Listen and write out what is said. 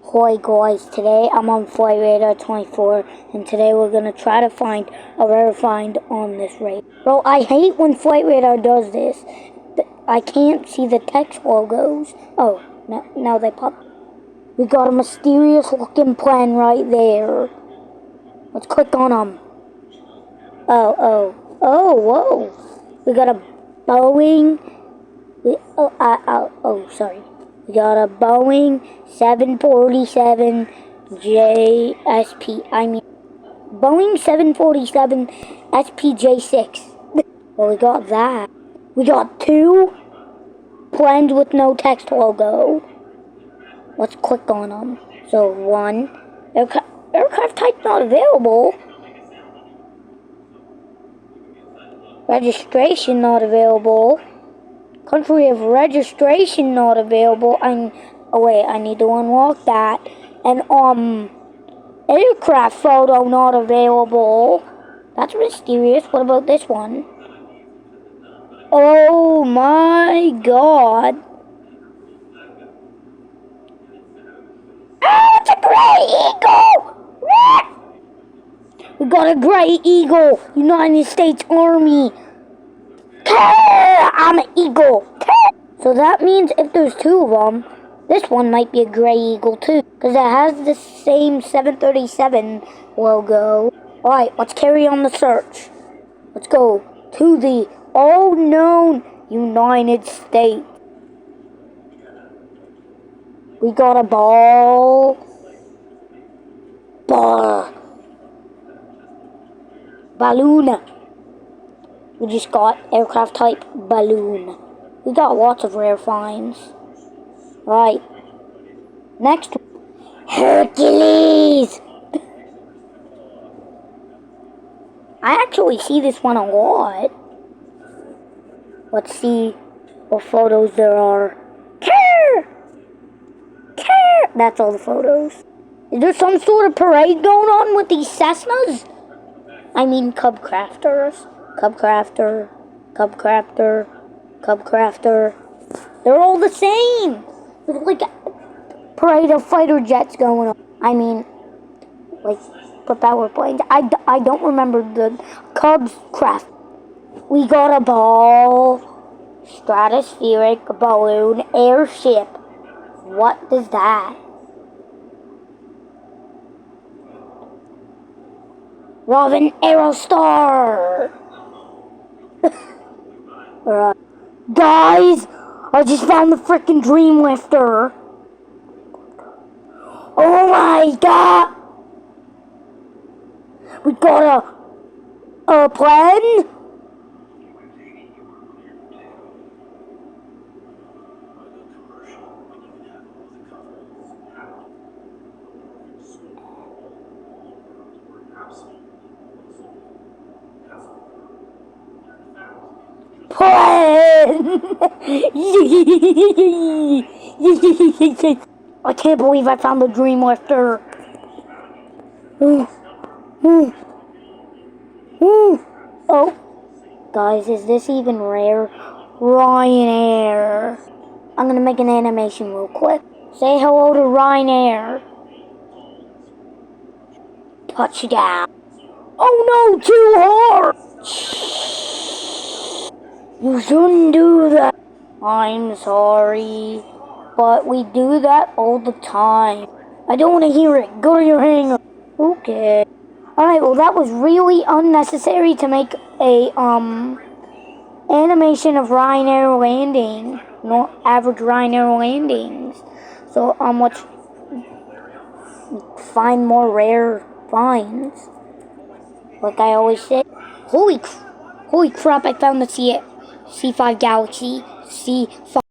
Hi guys, today I'm on Flightradar24 and today we're gonna try to find a rare find on this raid. Bro, I hate when Flightradar does this. I can't see the text logos. Oh, now they pop. We got a mysterious looking plane right there. Let's click on them. Oh, whoa. We got a Boeing. Sorry. We got a Boeing 747 JSP. Boeing 747 SPJ6. Well, we got that. We got two planes with no text logo. Let's click on them. So, one. Aircraft type not available. Registration not available. Country of registration not available. I need to unlock that. And aircraft photo not available. That's mysterious. What about this one? Oh my god. Oh, it's a gray eagle! We got a gray eagle. United States Army. I'm an eagle. So that means if there's two of them, this one might be a gray eagle too, because it has the same 737 logo. Alright, let's carry on the search. Let's go to the all-known United States. We got a balloon. We just got aircraft type balloon. We got lots of rare finds. Right. Next. Hercules! I actually see this one a lot. Let's see what photos there are. That's all the photos. Is there some sort of parade going on with these Cessnas? I mean Cub Crafters. Cub Crafter. They're all the same. There's like a parade of fighter jets going on. I mean, like propeller planes. I don't remember the Cubs craft. We got a ball, stratospheric balloon, airship. What is that? Robin Aerostar. Alright. Guys, I just found the freaking Dream Lifter. Oh my god! We got a plane? I can't believe I found the Dream Lifter. Oh, guys, is this even rare? Ryanair. I'm gonna make an animation real quick. Say hello to Ryanair. Touchdown. Oh no, too hard! You shouldn't do that. I'm sorry, but we do that all the time. I don't want to hear it. Go to your hangar. Okay. Alright, well that was really unnecessary to make a animation of Ryanair landing. Not average Ryanair landings. So let's find more rare finds. Like I always say. Holy crap, I found the C5 Galaxy C5